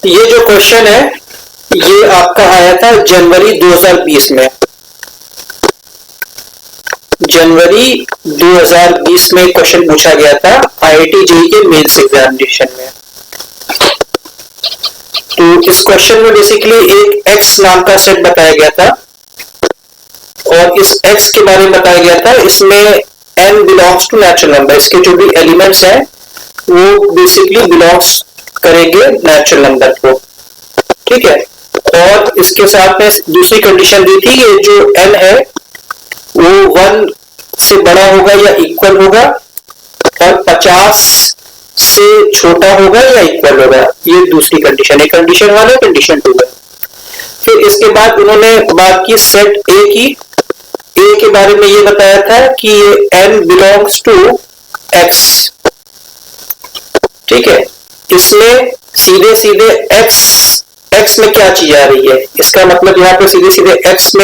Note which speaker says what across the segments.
Speaker 1: ये जो क्वेश्चन है ये आपका आया था जनवरी 2020 में। जनवरी 2020 में क्वेश्चन पूछा गया था आईआईटी जेईई के मेंस एग्जामिनेशन में। तो इस क्वेश्चन में बेसिकली एक एक्स नाम का सेट बताया गया था और इस एक्स के बारे में बताया गया था। इसमें n belongs to natural number, इसके जो भी एलिमेंट्स हैं वो बेसिकली बिलोंग्स करेंगे नेचुरल नंबर को, ठीक है। और इसके साथ में दूसरी कंडीशन दी थी कि जो n है वो 1 से बड़ा होगा या इक्वल होगा और 50 से छोटा होगा या इक्वल होगा, ये दूसरी कंडीशन है। कंडीशन 1 है, कंडीशन 2 है। फिर इसके बाद उन्होंने बात की सेट ए की। ए के बारे में ये बताया था कि ये n बिलोंग्स टू x, ठीक है। इसमें सीधे सीधे x में क्या चीज आ रही है, इसका मतलब यहाँ पे सीधे सीधे x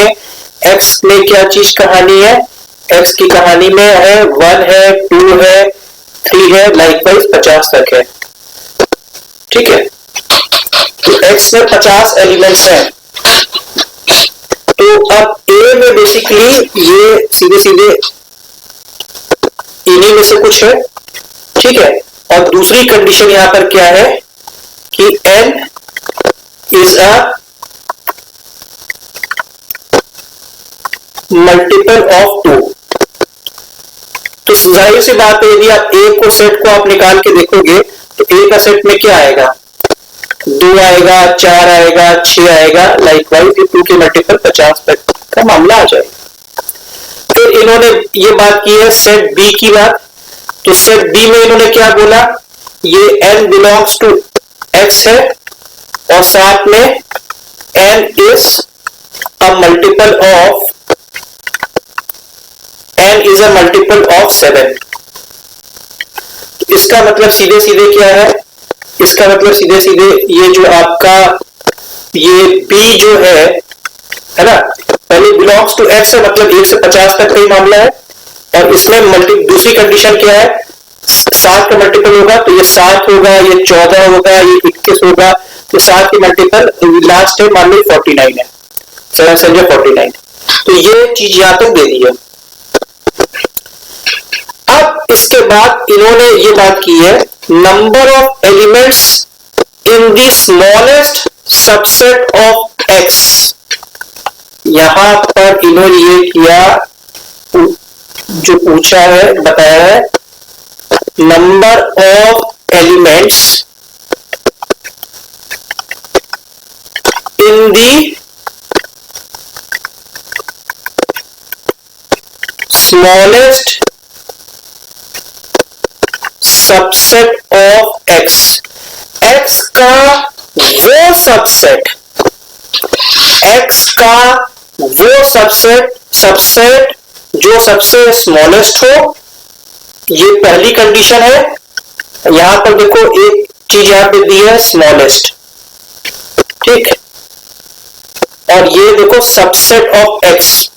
Speaker 1: में क्या चीज कहानी है, x की कहानी में है 1 है, 2 है, 3 है, लाइकवाइज 50 तक है, ठीक है। तो x में 50 एलिमेंट्स हैं। तो अब a में बेसिकली ये सीधे सीधे इन्हीं में से कुछ है, ठीक है। और दूसरी कंडीशन यहां पर क्या है कि n is a multiple of 2। तो जाहिर सी बात है यदि आप a को सेट को आप निकाल के देखोगे तो a का सेट में क्या आएगा, 2 आएगा, 4 आएगा, 6 आएगा, लाइकवाइज 2 के मल्टीपल 50 तक का मामला आ जाएगा। फिर इन्होंने ये बात की है सेट बी की बात। तो सेट बी में इन्होंने क्या बोला, ये n बिलोंग्स टू x है और साथ में n is a multiple of n 7। इसका मतलब सीधे सीधे क्या है, इसका मतलब सीधे सीधे ये जो आपका ये b जो है ना, पहले बिलोंग्स टू x है मतलब 1 से 50 तक का ही मामला है। और इसमें दूसरी कंडीशन क्या है, 7 का मल्टीपल होगा तो ये 7 होगा, ये 14 होगा, ये 21 होगा। तो 7 की मल्टीपल लास्ट है मान लो 49 है, समझे 49। तो ये चीज यहां तक दे दी है। अब इसके बाद इन्होंने ये बात की है number of elements in the smallest subset of x। यहां पर इन्होंने ये किया, जो पूछा है बताया है number of elements in the smallest subset of x। x का वो सबसेट, x का वो सबसेट जो सबसे स्मॉलेस्ट हो, ये पहली कंडीशन है। यहां पर देखो एक चीज यहां पे दी है स्मॉलेस्ट, ठीक। और ये देखो सबसेट ऑफ x,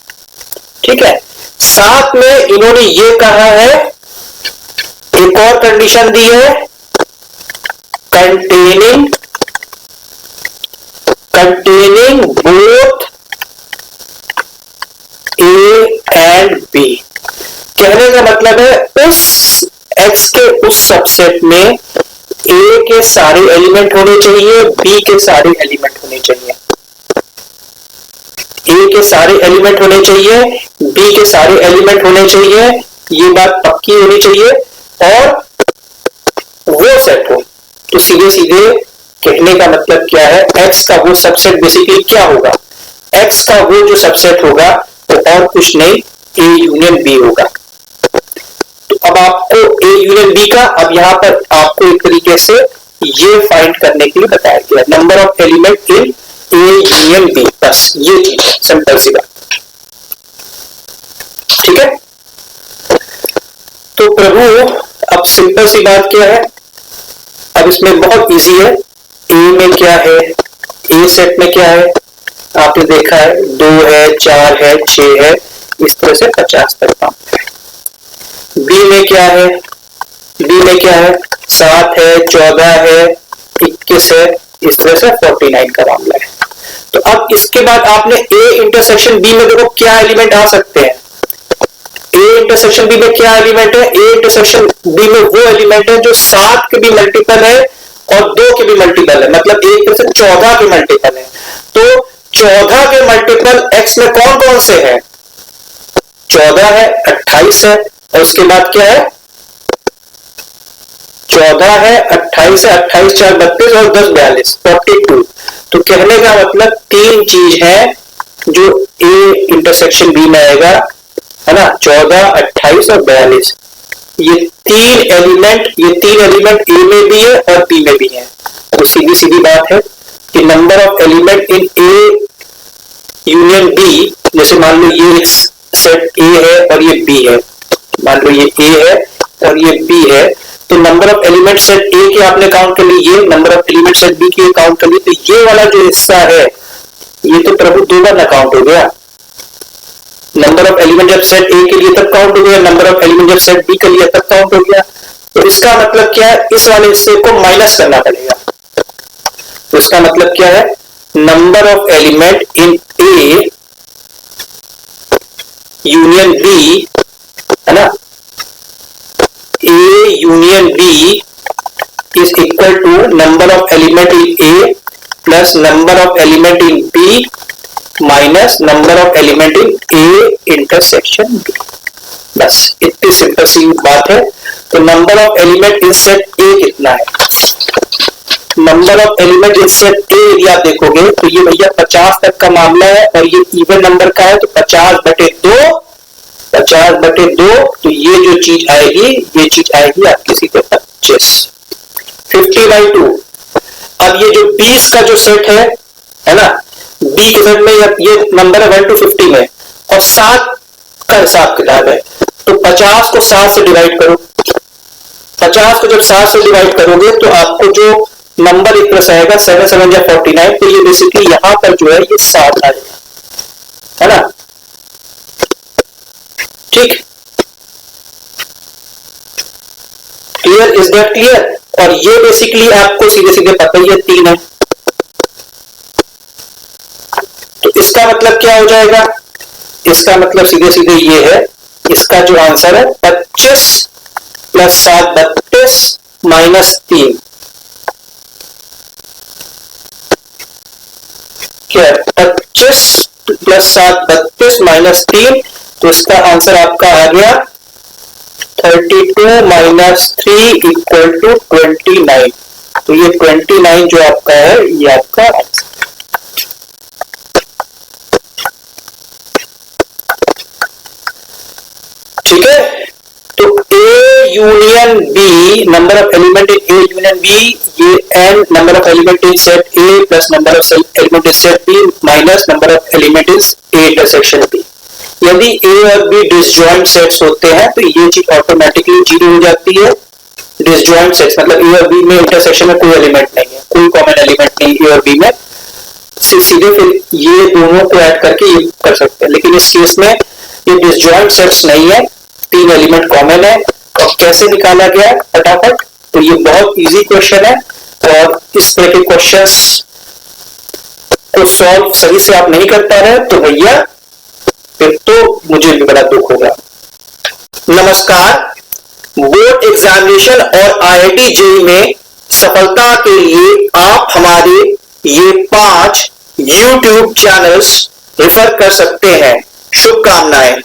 Speaker 1: ठीक है। साथ में इन्होंने ये कहा है, एक और कंडीशन दी है containing both A and B. कहने का मतलब है उस x के उस सबसेट में a के सारे एलिमेंट होने चाहिए, b के सारे एलिमेंट होने चाहिए। a के सारे एलिमेंट होने चाहिए, b के सारे एलिमेंट होने चाहिए, ये बात पक्की होनी चाहिए। और वो सेट हो, तो सीधे सीधे कहने का मतलब क्या है, x का वो सबसेट बेसिकली क्या होगा, x का वो जो सबसेट होगा तो और कुछ नहीं a यूनियन b होगा। तो अब आपको a यूनियन b का अब यहां पर आपको एक तरीके से ये फाइंड करने के लिए बताया गया number of element in a union b, बस ये चीज सिंपल सी बात, ठीक है। तो प्रभु अब सिंपल सी बात क्या है, अब इसमें बहुत इजी है। ए में क्या है, ए सेट में क्या है आपने देखा है, 2 है, 4 है, 6 है, इस तरह से 50 तक काम है। बी में क्या है, बी में क्या है, 7 है, 14 है, 21 है, इस तरह से 49 का मामला है। तो अब इसके बाद आपने ए इंटरसेक्शन बी में देखो क्या एलिमेंट आ सकते हैं। ए इंटरसेक्शन बी में क्या एलिमेंट है? ए इंटरसेक्शन बी में वो एलिमेंट है जो 7 के भी मल्टीपल है और 2 के भी मल्टीपल है, मतलब एक तरह से 14 के मल्टीपल है। तो 14 के मल्टीपल एक्स में कौन कौन से हैं? 14 है, 28 है और उसके बाद क्या है? 14 है, 28 है, 28 4 32 और 10 42 42। तो कहने का मतलब 3 चीज है जो ए इंटरसेक्शन बी में आएगा, है ना, 14, 28 और 42। ये तीन एलिमेंट ए में भी है और बी में भी है। तो सीधी सीधी बात है कि number of element in A union B, जैसे मान लो ये सेट ए है और ये बी है, मान लो ये ए है और ये बी है, तो number of element set A के आपने काउंट कर लिए, number of element set B के काउंट कर लिए, तो ये वाला जो हिस्सा है ये तो प्रभु 2 बार ना काउंट हो गया। नंबर ऑफ एलिमेंट जब सेट ए के लिए तब काउंट हो गया, नंबर ऑफ एलिमेंट जब सेट बी के लिए तब काउंट हो गया। तो इसका मतलब क्या है? इस वाले हिस्से को माइनस करना पड़ेगा। तो इसका मतलब क्या है? Number of element in A union B, है ना, A union B is equal to number of element in A plus number of element in B minus number of element in A intersection B. बस इतनी simple सी बात है। तो number of element in set A कितना है? Number of element in set A यदि आप देखोगे तो ये भैया 50 तक का मामला है और ये इवन नंबर का है, तो 50/2, 50/2, तो ये जो चीज आएगी ये चीज आएगी आपकी सीधे 25। 50/2। अब ये जो 20 का जो सेट है ना, बी के सेट में ये नंबर है 1 to 50 में और 7 का हिसाब किताब है, तो 50 को 7 से डिवाइड करो। 50 को जब 7 से डिवाइड करोगे तो आपको जो नंबर एक तरह से आएगा 7 7 या 49। तो ये बेसिकली यहां पर जो है ये 7 आएगा, है ना, ठीक। क्लियर? Is that clear? और ये बेसिकली आपको सीधे सीधे पता ही है 3 है। तो इसका मतलब क्या हो जाएगा? इसका मतलब सीधे सीधे ये है, इसका जो आंसर है 25 प्लस 7 32 माइनस 3, क्या है? 25 प्लस 7 32 माइनस 3, तो इसका आंसर आपका आ गया 32 माइनस 3 इक्वल टू 29। तो ये 29 जो आपका है ये आपका आंसर। ठीक है? तो A union B, number of element in A union B, ये n number of element in set A plus number of element in set B minus number of element in A intersection B. यदि A और B disjoint sets होते हैं तो ये चीज automatically 0 हो जाती है। डिसजॉइंट सेट्स मतलब ए और बी में इंटरसेक्शन में कोई एलिमेंट नहीं है, कोई कॉमन एलिमेंट नहीं ए और बी में, सीधे फिर ये दोनों को ऐड करके ये कर सकते हैं। लेकिन इस केस में ये डिसजॉइंट सेट्स नहीं है, 3 एलिमेंट कॉमन है। और कैसे निकाला गया फटाफट? तो ये बहुत इजी क्वेश्चन है और इस तरह के क्वेश्चंस को सॉल्व सही से आप नहीं कर पा रहे तो भैया फिर तो मुझे भी बड़ा दुख होगा। नमस्कार, बोर्ड एग्जामिनेशन और IIT JEE में सफलता के लिए आप हमारे ये 5 YouTube चैनल्स रेफर कर सकते हैं। शुभकामनाएं।